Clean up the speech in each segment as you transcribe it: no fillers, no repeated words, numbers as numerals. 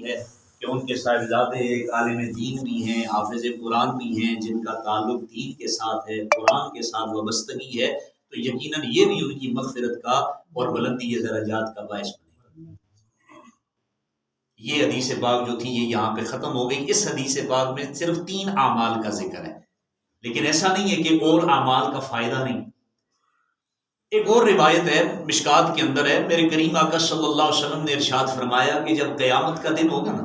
ہے کہ ان کے صاحبزادے ایک عالم دین بھی ہیں، حافظ قرآن بھی ہیں، جن کا تعلق دین کے ساتھ ہے، قرآن کے ساتھ وابستگی ہے، تو یقیناً یہ بھی ان کی مغفرت کا اور بلندی درجات کا باعث بنے گا۔ یہ حدیث پاک جو تھی یہ یہاں پہ ختم ہو گئی۔ اس حدیث پاک میں صرف 3 اعمال کا ذکر ہے، لیکن ایسا نہیں ہے کہ اور اعمال کا فائدہ نہیں۔ ایک اور روایت ہے، مشکات کے اندر ہے، میرے کریم آقا صلی اللہ علیہ وسلم نے ارشاد فرمایا کہ جب قیامت کا دن ہوگا نا،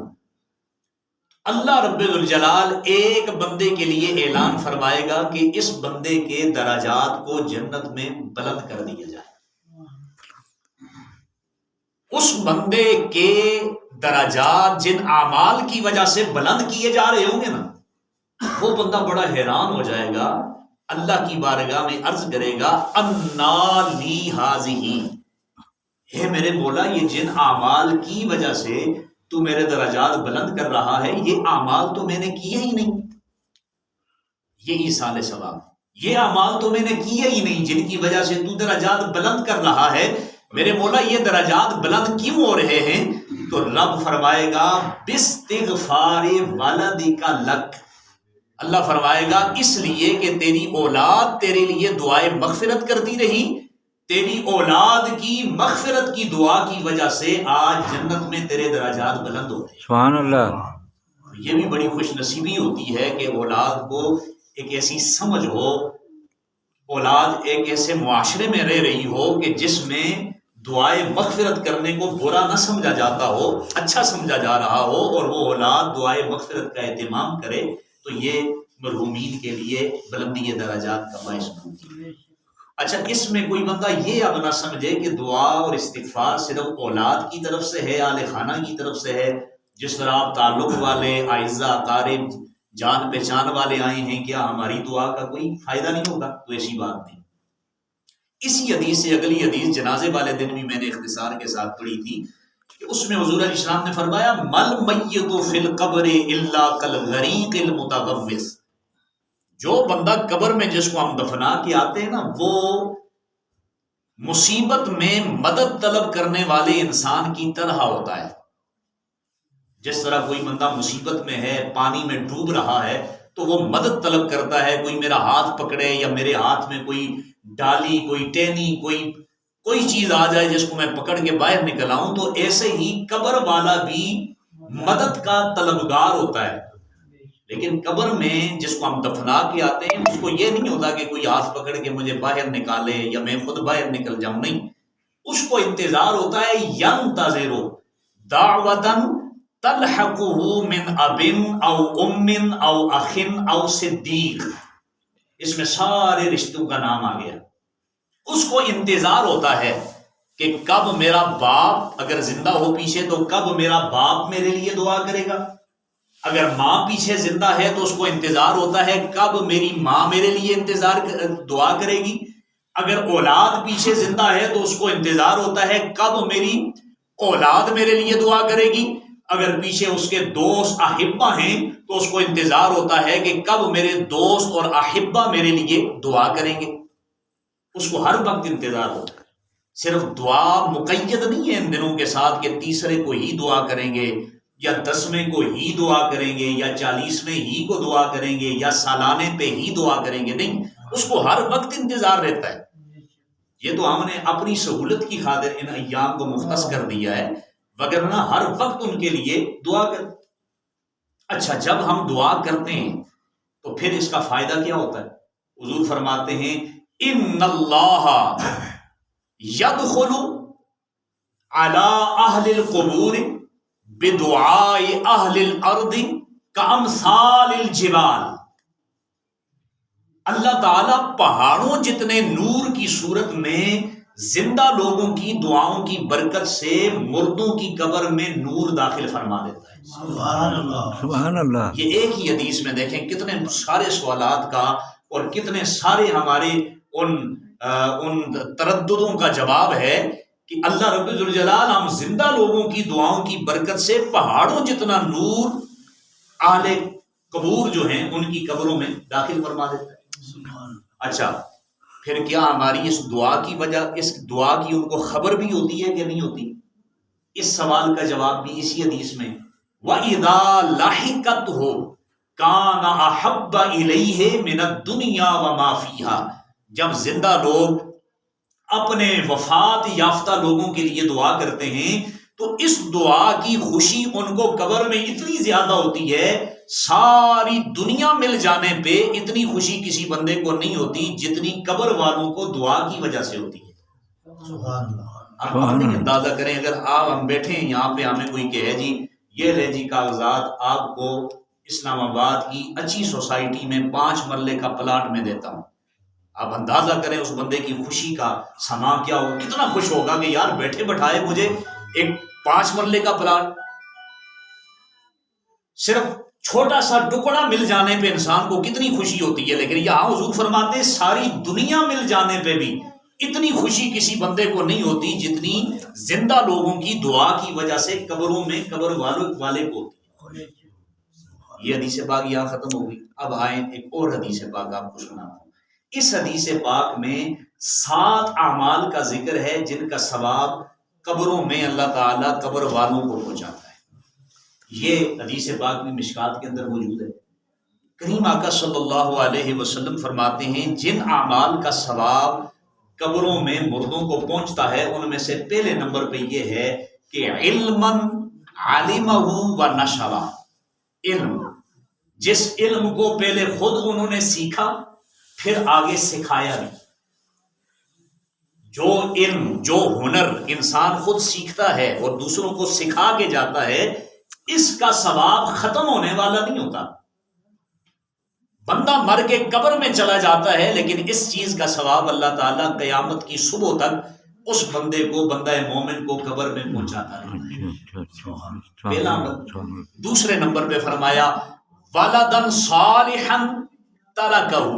اللہ رب الجلال ایک بندے کے لیے اعلان فرمائے گا کہ اس بندے کے درجات کو جنت میں بلند کر دیا جائے۔ اس بندے کے درجات جن اعمال کی وجہ سے بلند کیے جا رہے ہوں گے نا، وہ بندہ بڑا حیران ہو جائے گا، اللہ کی بارگاہ میں عرض کرے گا انا لی ہذہ، ہے میرے مولا یہ جن اعمال کی وجہ سے تو میرے درجات بلند کر رہا ہے، یہ اعمال تو میں نے کیے ہی نہیں۔ یہ ایصال ثواب، یہ اعمال تو میں نے کیے ہی نہیں جن کی وجہ سے تو درجات بلند کر رہا ہے، میرے مولا یہ درجات بلند کیوں ہو رہے ہیں؟ تو رب فرمائے گا باستغفار ولدک لک، اللہ فرمائے گا اس لیے کہ تیری اولاد تیرے لیے دعائے مغفرت کرتی رہی، تیری اولاد کی مغفرت کی دعا کی وجہ سے آج جنت میں تیرے درجات بلند ہو رہے ہیں۔ سبحان اللہ۔ یہ بھی بڑی خوش نصیبی ہوتی ہے کہ اولاد کو ایک ایسی سمجھ ہو، اولاد ایک ایسے معاشرے میں رہ رہی ہو کہ جس میں دعائے مغفرت کرنے کو برا نہ سمجھا جاتا ہو، اچھا سمجھا جا رہا ہو، اور وہ اولاد دعائے مغفرت کا اہتمام کرے، تو یہ مرحومین کے لیے بلندی درجات کا باعث بنتی ہے۔ اچھا، اس میں کوئی بندہ یہ اب نہ سمجھے کہ دعا اور استغفار صرف اولاد کی طرف سے ہے، اہل خانہ کی طرف سے ہے، جس طرح آپ تعلق والے، اعزہ، اقارب، جان پہچان والے آئے ہیں، کیا ہماری دعا کا کوئی فائدہ نہیں ہوگا؟ تو ایسی بات نہیں۔ اسی حدیث سے اگلی حدیث جنازے والے دن بھی میں نے اختصار کے ساتھ پڑھی تھی کہ اس میں حضور علیہ السلام نے فرمایا مل میت فی القبر الا کالغریق المتغوث، جو بندہ قبر میں جس کو ہم دفنا کے آتے ہیں نا، وہ مصیبت میں مدد طلب کرنے والے انسان کی طرح ہوتا ہے۔ جس طرح کوئی بندہ مصیبت میں ہے، پانی میں ڈوب رہا ہے، تو وہ مدد طلب کرتا ہے، کوئی میرا ہاتھ پکڑے، یا میرے ہاتھ میں کوئی ڈالی، کوئی ٹینی، کوئی چیز آ جائے جس کو میں پکڑ کے باہر نکل آؤں، تو ایسے ہی قبر والا بھی مدد کا طلبگار ہوتا ہے۔ لیکن قبر میں جس کو ہم دفنا کے آتے ہیں، اس کو یہ نہیں ہوتا کہ کوئی ہاتھ پکڑ کے مجھے باہر نکالے یا میں خود باہر نکل جاؤں، نہیں، اس کو انتظار ہوتا ہے ینتظر دعوتاً تلحقہ من اب او ام او اخ او صدیق، اس میں سارے رشتوں کا نام آ گیا۔ اس کو انتظار ہوتا ہے کہ کب میرا باپ اگر زندہ ہو پیچھے تو کب میرا باپ میرے لیے دعا کرے گا، اگر ماں پیچھے زندہ ہے تو اس کو انتظار ہوتا ہے کب میری ماں میرے لیے دعا کرے گی، اگر اولاد پیچھے زندہ ہے تو اس کو انتظار ہوتا ہے کب میری اولاد میرے لیے دعا کرے گی، اگر پیچھے اس کے دوست احبہ ہیں تو اس کو انتظار ہوتا ہے کہ کب میرے دوست اور احبہ میرے لیے دعا کریں گے۔ اس کو ہر وقت انتظار ہوتا ہے۔ صرف دعا مقید نہیں ہے ان دنوں کے ساتھ کہ تیسرے کو ہی دعا کریں گے، یا 10ویں کو ہی دعا کریں گے، یا 40ویں ہی کو دعا کریں گے، یا سالانے پہ ہی دعا کریں گے، نہیں، اس کو ہر وقت انتظار رہتا ہے۔ یہ تو ہم نے اپنی سہولت کی خاطر ان ایام کو مختص کر دیا ہے، وگرنہ ہر وقت ان کے لیے دعا کریں۔ اچھا، جب ہم دعا کرتے ہیں تو پھر اس کا فائدہ کیا ہوتا ہے؟ حضور فرماتے ہیں ان اللہ یدخل علی اہل القبور بدعاء اہل الارض کامثال الجبال، اللہ تعالیٰ پہاڑوں جتنے نور کی صورت میں زندہ لوگوں کی دعاؤں کی برکت سے مردوں کی قبر میں نور داخل فرما دیتا ہے۔ سبحان اللہ، سبحان اللہ۔ یہ ایک ہی حدیث میں دیکھیں کتنے سارے سوالات کا اور کتنے سارے ہمارے ان ترددوں کا جواب ہے کہ اللہ رب الجلال ہم زندہ لوگوں کی دعاؤں کی برکت سے پہاڑوں جتنا نور اہل قبور جو ہیں ان کی قبروں میں داخل فرما دیتا ہے۔ اچھا، پھر کیا ہماری اس دعا کی وجہ، اس دعا کی ان کو خبر بھی ہوتی ہے کہ نہیں ہوتی؟ اس سوال کا جواب بھی اسی حدیث میں وَإِذَا لَحِقَتْهُ كَانَ أَحَبَّ إِلَيْهِ مِنَ الدُّنْيَا وَمَا فِيهَا، جب زندہ لوگ اپنے وفات یافتہ لوگوں کے لیے دعا کرتے ہیں تو اس دعا کی خوشی ان کو قبر میں اتنی زیادہ ہوتی ہے، ساری دنیا مل جانے پہ اتنی خوشی کسی بندے کو نہیں ہوتی جتنی قبر والوں کو دعا کی وجہ سے ہوتی ہے۔ آپ اپنے اندازہ کریں، اگر آپ ہم بیٹھے ہیں یہاں پہ، ہمیں کوئی کہے جی یہ لے جی کاغذات، آپ کو اسلام آباد کی اچھی سوسائٹی میں 5 مرلے کا پلاٹ میں دیتا ہوں، آپ اندازہ کریں اس بندے کی خوشی کا سما کیا ہو، کتنا خوش ہوگا کہ یار بیٹھے بٹھائے مجھے ایک 5 مرلے کا پلاٹ، صرف چھوٹا سا ٹکڑا مل جانے پہ انسان کو کتنی خوشی ہوتی ہے۔ لیکن یہاں حضور فرماتے ساری دنیا مل جانے پہ بھی اتنی خوشی کسی بندے کو نہیں ہوتی جتنی زندہ لوگوں کی دعا کی وجہ سے قبروں میں قبر والے کو ہوتی ہے۔ یہ حدیث پاک یہاں ختم ہو گئی۔ اب آئیں ایک اور حدیث پاک آپ کو سناتا ہوں۔ اس حدیث پاک میں 7 اعمال کا ذکر ہے جن کا ثواب قبروں میں اللہ تعالیٰ قبر والوں کو پہنچاتا ہے۔ یہ حدیث پاک میں مشکات کے اندر موجود ہے۔ کریم آقا صلی اللہ علیہ وسلم فرماتے ہیں جن اعمال کا ثواب قبروں میں مردوں کو پہنچتا ہے ان میں سے پہلے نمبر پہ یہ ہے کہ علما علمہ و نشرہ، علم، جس علم کو پہلے خود انہوں نے سیکھا پھر آگے سکھایا بھی۔ جو علم، جو ہنر انسان خود سیکھتا ہے اور دوسروں کو سکھا کے جاتا ہے، اس کا ثواب ختم ہونے والا نہیں ہوتا۔ بندہ مر کے قبر میں چلا جاتا ہے لیکن اس چیز کا ثواب اللہ تعالیٰ قیامت کی صبح تک اس بندے کو، بندہ مومن کو قبر میں پہنچاتا ہے۔ پہلا نمبر۔ دوسرے نمبر پہ فرمایا وَلَدًا صَالِحًا تَرَكَهُ،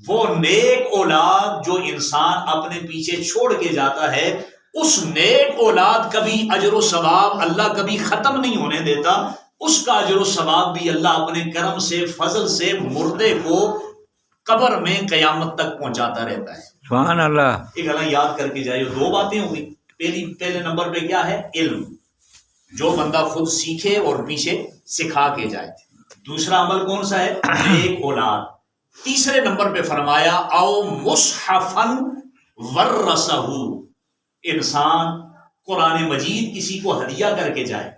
وہ نیک اولاد جو انسان اپنے پیچھے چھوڑ کے جاتا ہے، اس نیک اولاد کا بھی اجر و ثواب اللہ کبھی ختم نہیں ہونے دیتا، اس کا اجر و ثواب بھی اللہ اپنے کرم سے، فضل سے مردے کو قبر میں قیامت تک پہنچاتا رہتا ہے۔ سبحان اللہ۔ ایک اللہ یاد کر کے جائے، 2 باتیں ہو گئی۔ پہلے نمبر پہ کیا ہے؟ علم، جو بندہ خود سیکھے اور پیچھے سکھا کے جائے۔ دوسرا عمل کون سا ہے؟ نیک اولاد۔ تیسرے نمبر پہ فرمایا او مصحفا ورثہ، انسان قرآن مجید کسی کو ہدیہ کر کے جائے۔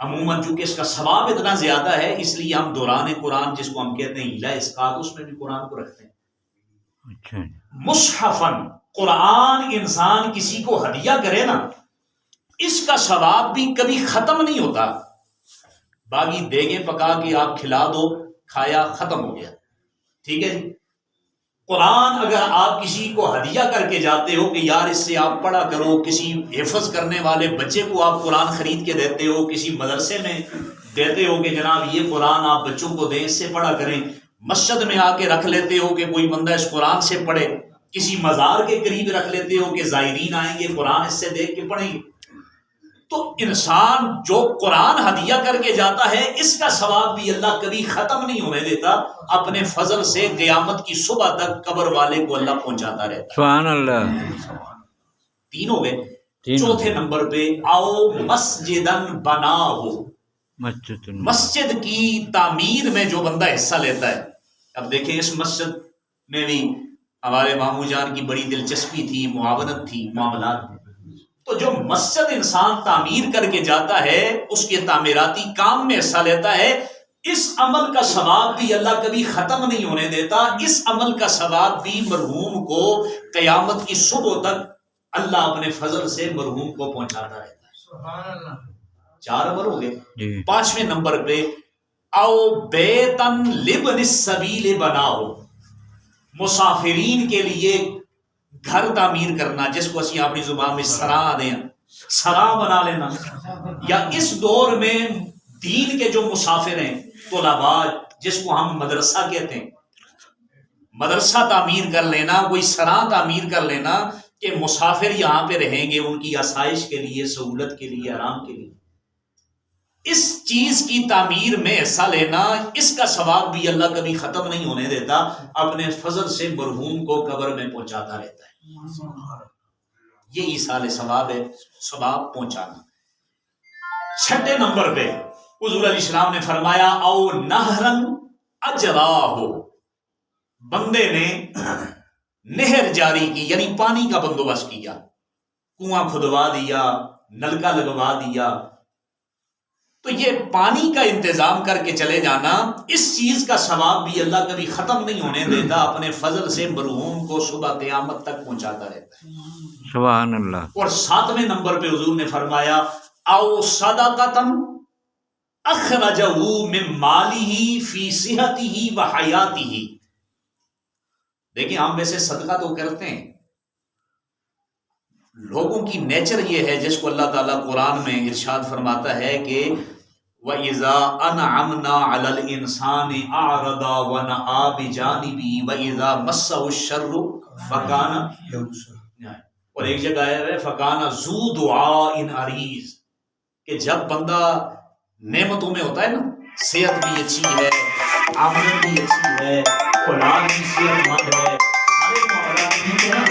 عموماً چونکہ اس کا ثواب اتنا زیادہ ہے اس لیے ہم دوران قرآن، جس کو ہم کہتے ہیں ہیلا اسقاط، اس میں بھی قرآن کو رکھتے ہیں۔ مصحفن، قرآن انسان کسی کو ہدیہ کرے نا، اس کا ثواب بھی کبھی ختم نہیں ہوتا۔ باقی دیگیں پکا کے آپ کھلا دو، کھایا، ختم ہو گیا، ٹھیک ہے جی۔ قرآن اگر آپ کسی کو ہدیہ کر کے جاتے ہو کہ یار اس سے آپ پڑھا کرو، کسی حفظ کرنے والے بچے کو آپ قرآن خرید کے دیتے ہو، کسی مدرسے میں دیتے ہو کہ جناب یہ قرآن آپ بچوں کو دیں، اس سے پڑھا کریں، مسجد میں آ کے رکھ لیتے ہو کہ کوئی بندہ اس قرآن سے پڑھے، کسی مزار کے قریب رکھ لیتے ہو کہ زائرین آئیں گے قرآن اس سے دیکھ کے پڑھیں گے، تو انسان جو قرآن ہدیہ کر کے جاتا ہے اس کا ثواب بھی اللہ کبھی ختم نہیں ہونے دیتا، اپنے فضل سے قیامت کی صبح تک قبر والے کو اللہ پہنچاتا رہتا ہے۔ سبحان اللہ۔ 3 ہو گئے۔ چوتھے نمبر پہ او مسجدن بناہو، مسجد کی تعمیر میں جو بندہ حصہ لیتا ہے۔ اب دیکھیں اس مسجد میں بھی ہمارے ماموں جان کی بڑی دلچسپی تھی، معاونت تھی، معاملات تھے۔ تو جو مسجد انسان تعمیر کر کے جاتا ہے، اس کے تعمیراتی کام میں حصہ لیتا ہے، اس عمل کا ثواب بھی اللہ کبھی ختم نہیں ہونے دیتا، اس عمل کا ثواب بھی مرحوم کو قیامت کی صبح تک اللہ اپنے فضل سے مرحوم کو پہنچاتا رہتا ہے۔ سبحان اللہ۔ 4 نمبر ہو گئے۔ 5ویں نمبر پہ او بیتن لبن السبیل بناؤ، مسافرین کے لیے گھر تعمیر کرنا، جس کو اسی اپنی زبان میں سرا دیں، سرا بنا لینا، یا اس دور میں دین کے جو مسافر ہیں، طلباء، جس کو ہم مدرسہ کہتے ہیں، مدرسہ تعمیر کر لینا، کوئی سرا تعمیر کر لینا کہ مسافر یہاں پہ رہیں گے ان کی آسائش کے لیے، سہولت کے لیے، آرام کے لیے، اس چیز کی تعمیر میں حصہ لینا، اس کا ثواب بھی اللہ کبھی ختم نہیں ہونے دیتا، اپنے فضل سے مرحوم کو قبر میں پہنچاتا رہتا ہے۔ یہ ایصال ثواب ہے، ثواب پہنچانا۔ چھٹے نمبر پہ حضور علیہ السلام نے فرمایا او نہرن اجرا ہو، بندے نے نہر جاری کی، یعنی پانی کا بندوبست کیا، کنواں کھدوا دیا، نلکا لگوا دیا، تو یہ پانی کا انتظام کر کے چلے جانا، اس چیز کا ثواب بھی اللہ کبھی ختم نہیں ہونے دیتا، اپنے فضل سے مرحوم کو صبح قیامت تک پہنچاتا رہتا ہے۔ سبحان اللہ۔ اور ساتویں نمبر پہ حضور نے فرمایا او صدقۃ اخرجہ من مالہ فی صحتہ و حیاتہ۔ دیکھیں ہم ویسے صدقہ تو کرتے ہیں، لوگوں کی نیچر یہ ہے جس کو اللہ تعالیٰ قرآن میں ارشاد فرماتا ہے کہ وَإِذَا أَنْعَمْنَا عَلَى الْإِنسَانِ أَعْرَضَ وَنَأَىٰ بِجَانِبِهِ وَإِذَا مَسَّهُ الشَّرُّ فَكَانَ، اور ایک جگہ ہے فَكَانَ ذُو دُعَاءٍ عَرِيضٍ، کہ جب بندہ نعمتوں میں ہوتا ہے نا، صحت بھی اچھی ہے، آمدن بھی اچھی ہے، اولاد بھی صحت مند ہے، سارے معاملات ٹھیک ہے نا،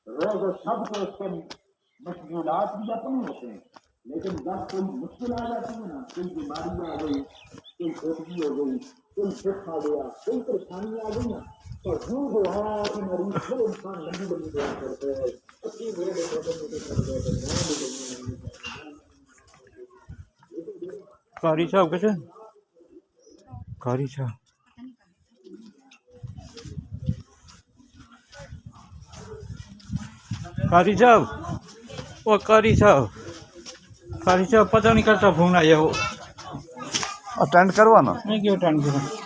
روز و شب کے اس کے مشغولات بھی اپنے ہوتے ہیں، لیکن جب کوئی مشکل آ جاتی ہے نا، کوئی بیماری آ گئی، کوئی کھوٹی ہو گئی، کوئی دکھ آ گیا، کوئی پریشانی آ گئی نا، تو جو دعا کی مریض پھر انسان لمبی لمبی دعا کرتے ہیں، اچھی میرے قاری صاحب کیسے؟ قاری صاحب قاری صاحب، وہ قاری صاحب پتہ نہیں کرتا فون آیا وہ اٹینڈ کروانا نہیں کیوں اٹینڈ کرا